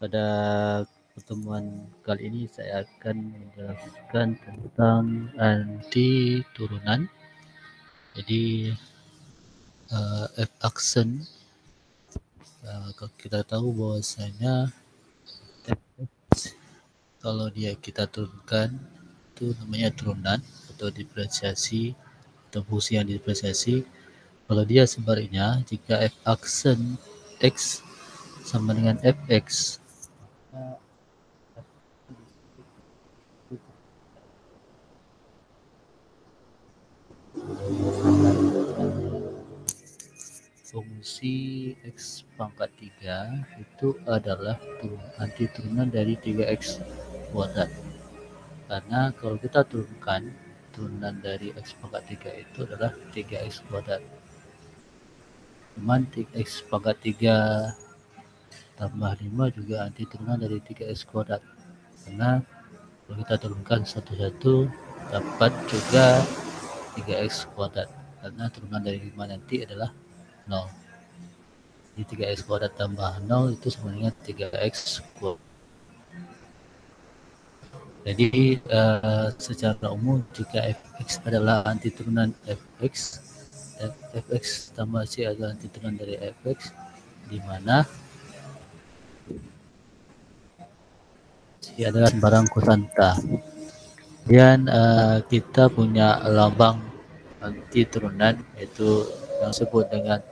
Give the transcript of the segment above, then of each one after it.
Pada pertemuan kali ini saya akan menjelaskan tentang anti turunan. Jadi f-aksen, kita tahu bahwasanya kalau kita turunkan itu namanya turunan atau diferensiasi atau fungsi yang diferensiasi. Kalau dia sebaliknya, jika f-aksen x sama dengan fx, fungsi x pangkat 3 itu adalah anti turunan dari 3x kuadrat. Karena kalau kita turunkan, turunan dari x pangkat 3 itu adalah 3x kuadrat. Cuman x pangkat 3 tambah 5 juga anti turunan dari 3x kuadrat. Karena kalau kita turunkan satu-satu dapat juga 3x kuadrat. Karena turunan dari 5 nanti adalah 0. Jadi 3x kuadrat tambah 0 itu sama dengan 3x kuadrat. Jadi secara umum jika fx adalah anti turunan fx, fx tambah c adalah anti turunan dari fx, di mana c adalah sembarang kosanta. Kemudian kita punya lambang anti turunan yaitu yang disebut dengan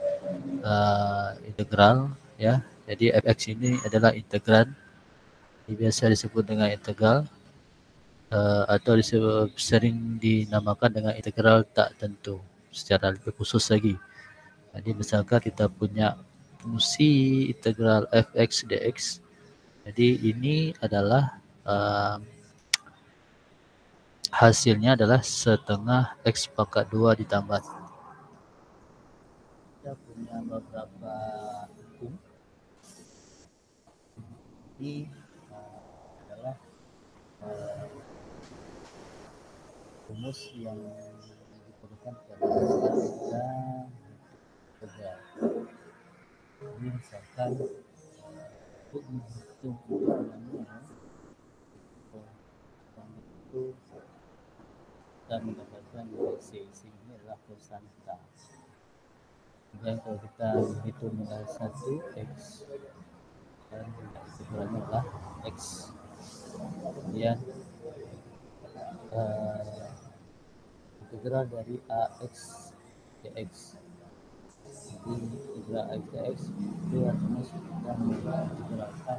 integral, ya. Jadi fx ini adalah integran, biasa disebut dengan integral atau sering dinamakan dengan integral tak tentu secara lebih khusus lagi. Jadi misalkan kita punya fungsi integral fx dx, jadi ini adalah hasilnya adalah setengah x pangkat 2 ditambah. Kita punya beberapa hukum. Ini adalah rumus yang diperlukan pada saat kita bekerja. Jadi misalkan untuk menghitung ulangannya itu kita mendapatkan nilai c. C ini adalah konstan. Kemudian kalau kita menghitung nilai 1x dan ukurannya adalah x. Kemudian integral dari ax dx. Jadi integral ax dx itu artinya kita mengintegralkan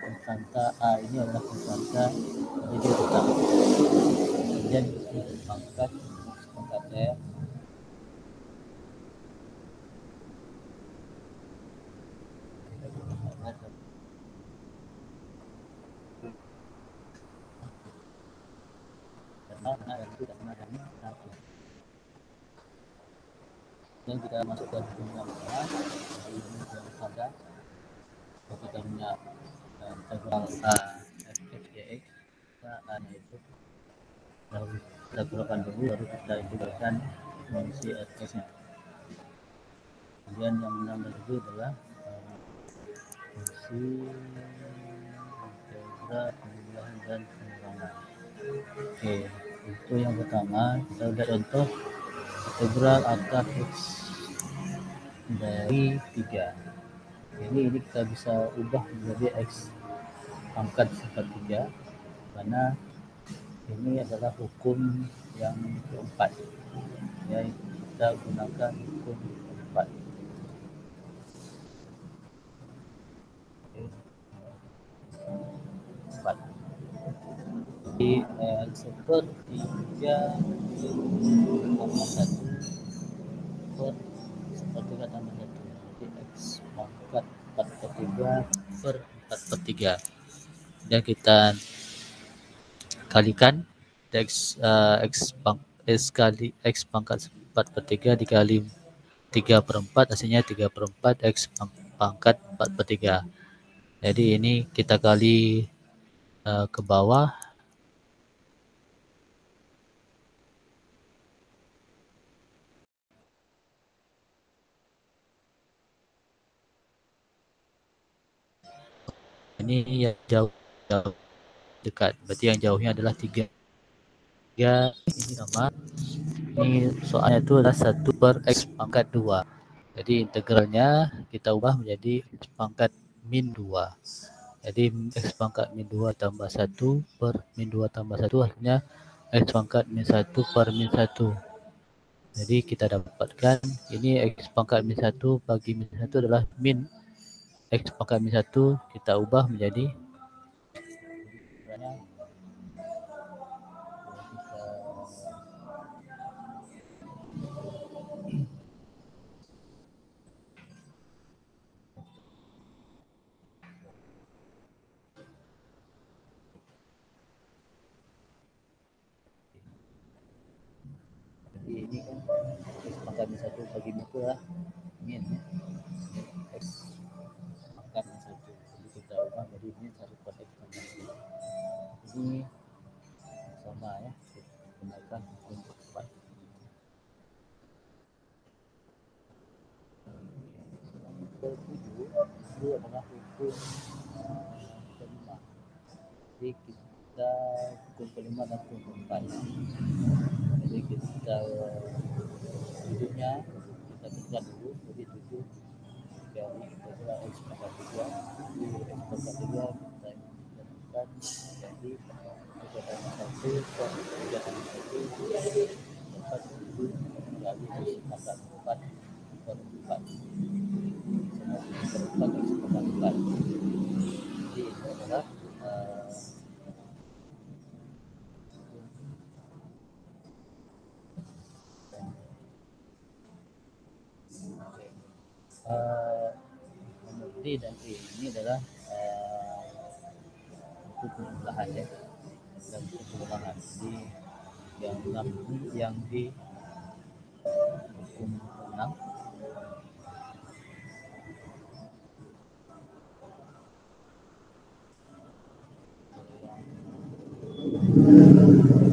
konstanta a ini adalah konstanta dari dia tetap. Kemudian pangkat x pangkat r karena r itu sama dengan 1. Dan kita masukkan jumlah besar dari yang pada kita punya integral a fx dx, a nya itu kita keluarkan dulu, baru kita integralkan fungsi fx nya. Kemudian yang menambah itu adalah fungsi integral penjumlahan dan pengurangan. Oke, itu yang pertama. Kita lihat contoh integral akar x dari 3. Ini kita bisa ubah menjadi x pangkat 3 karena ini adalah hukum yang keempat. Ya, kita gunakan hukum keempat. Jadi sepertiga tambah 1 sepertiga tambah 1, jadi x pangkat 4/3 per 4/3. Dan kita kalikan x kali x pangkat 4/3 dikali 3/4, hasilnya 3/4 x pangkat 4/3. Jadi ini kita kali ke bawah. ini yang jauh, jauh dekat. Berarti yang jauhnya adalah 3. Ini sama. Ini soalnya itu adalah 1 per X pangkat 2. Jadi integralnya kita ubah menjadi X pangkat min 2. Jadi X pangkat min 2 tambah 1 per min 2 tambah 1 hasilnya X pangkat min 1 per min 1. Jadi kita dapatkan ini X pangkat min 1 bagi min 1 adalah min X pangkat min 1, kita ubah menjadi jadi ini kan X pangkat min 1 bagi min 2 lah min ya. X pangkat min 1. Jadi kita ubah menjadi min 1 per X pangkat 2. Ini sama ya, kita gunakan untuk 4. Itu adalah hukum kelima. Jadi kita hukum kelima dan hukum keempat. Jadi kita hidupnya kita buka dulu. Jadi 7 kali adalah X pangkat 3. Jadi X pangkat 3 kita temukan jadi 3 tambah 1 per 3 tambah 1 dapat 7 kali X pangkat 4 per 4. Sama 7 per 4 X pangkat 4. Jadi itu adalah nomor D dan E ini adalah buku pengulangan ya, dan buku pengulangan. Jadi yang 6 ini yang di buku 6.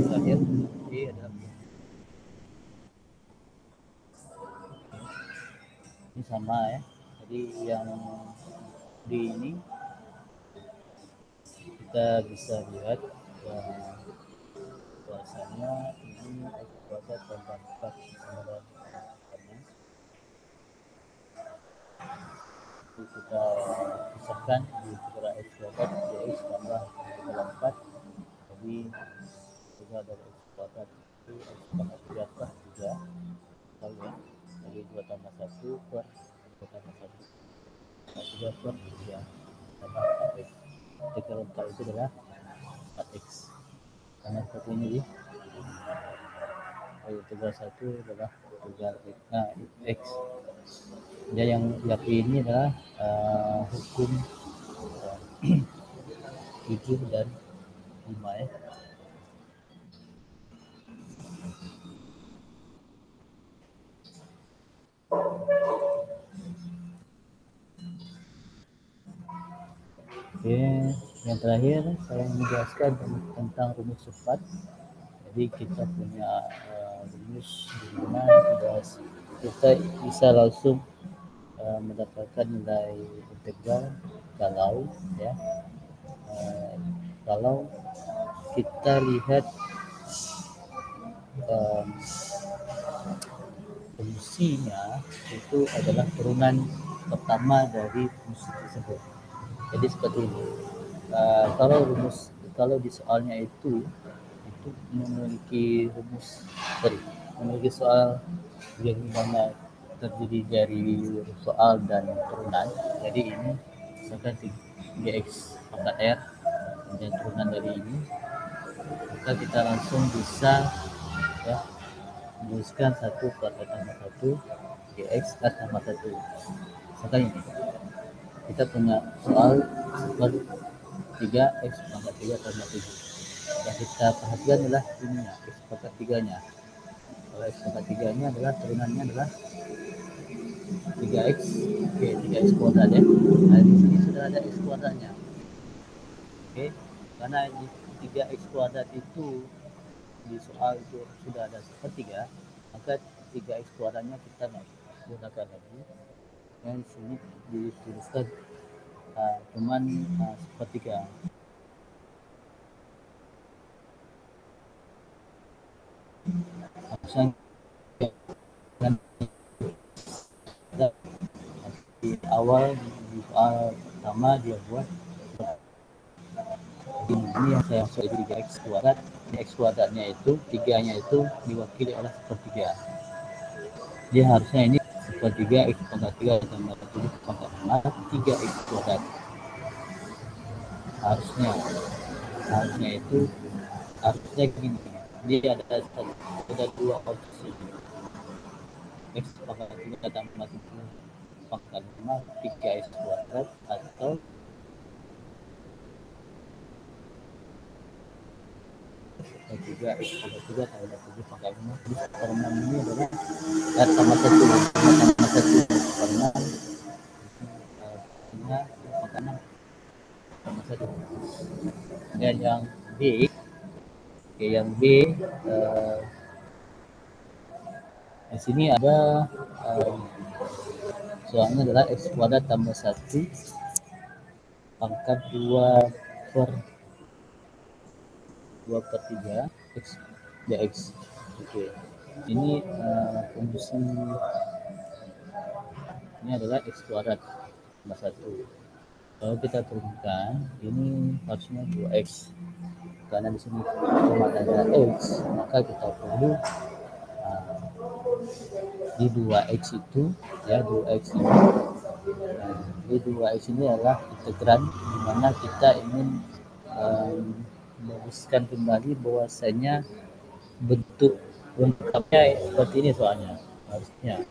Terakhir E adalah ini sama ya. Jadi yang di ini kita bisa lihat bahwasanya ini ada tambah 4 sama kita pisahkan di segera X kuadrat dx tambah 4. Jadi juga ada X kuadrat itu X pangkat 3 per 3 tahu ya. Jadi 2 tambah 1 per 2 tambah 1 3 per 3 tambah 4x. Integral 4 itu adalah 4x. Karena seperti ini ya. Integral 1 adalah integral x. Dan yang ini adalah hukum 7 dan 5 ya. Oke, yang terakhir saya menjelaskan tentang rumus cepat. Jadi kita punya rumus di mana kita bisa langsung mendapatkan nilai integral kalau ya kalau kita lihat fungsinya itu adalah turunan pertama dari fungsi tersebut. Jadi seperti ini. Kalau di soalnya itu memiliki memiliki soal yang mana terdiri dari soal dan turunan. Jadi ini misalkan 3x pangkat r dan turunan dari ini, maka kita langsung bisa ya menuliskan 1 per r tambah 1 dx r tambah 1. Misalkan ini kita punya soal per 3x pangkat 3 tambah 7. Yang kita perhatikan adalah ini ya, x pangkat 3-nya. Kalau x pangkat 3-nya adalah turunannya adalah 3x, oke, 3x kuadrat ya. Nah, di sini sudah ada x kuadratnya. Oke, karena di 3x kuadrat itu di soal itu sudah ada sepertiga, maka 3x kuadratnya kita gunakan lagi. Dan di sini dituliskan cuman sepertiga. Harusnya di awal di soal pertama dia buat ini yang saya maksud itu 3x kuadrat. X kuadratnya itu tiganya itu diwakili oleh sepertiga. Dia harusnya ini sepertiga x pangkat 3 tambah 7 pangkat 5 3x kuadrat. Harusnya itu harusnya gini, dia ada dua opsi, x pangkat 3 tambah 7 pangkat 5 3x kuadrat, atau juga x pangkat 3 tambah 7 pangkat 5. Jadi per 6 ini adalah tambah 1 per 6 pangkat 6 tambah 1. Dan yang B di sini ada soalnya adalah x kuadrat tambah 1 pangkat 2 per 3 x dx. Oke. Ini fungsi ini adalah x kuadrat tambah 1. Kalau kita turunkan, ini harusnya 2x. Karena di sini cuma ada x, maka kita perlu di 2x itu ya 2x ini. Di 2x ini adalah integran di mana kita ingin meluruskan kembali bahwasanya bentuk lengkapnya seperti ini soalnya harusnya.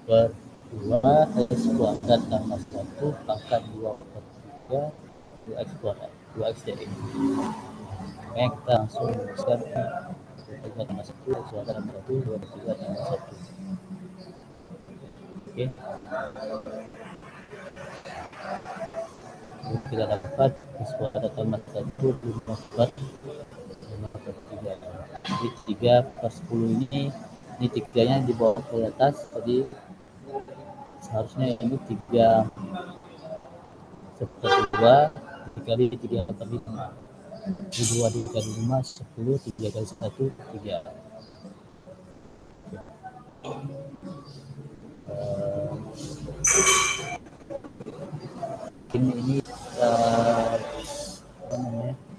Per 2 x kuadrat tambah 1 pangkat 2 per 3 2x kuadrat 2x dx. Makanya kita langsung menuliskan 2 tambah 1 x kuadrat tambah 1 2 per 3 tambah 1. Oke. Kita dapat x kuadrat tambah 1 5 per 3. Jadi 3 per 10 ini 3-nya dibawa ke atas, jadi seharusnya ini 3 seperti 2 dikali 3 per 5. 2 dikali 5 10, 3 kali 1 3. Ini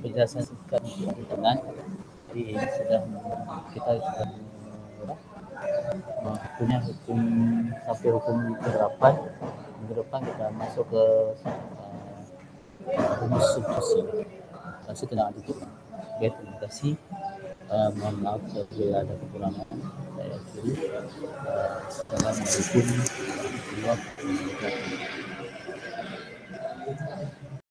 berdasarkan hitungan, jadi sudah kita sudah punya hukum sampai hukum ke-8. Minggu depan kita masuk ke rumus substitusi. Masih tenang dikit. Oke, terima kasih. Mohon maaf apabila ada kekurangan. Saya akhiri. Assalamualaikum warahmatullahi wabarakatuh.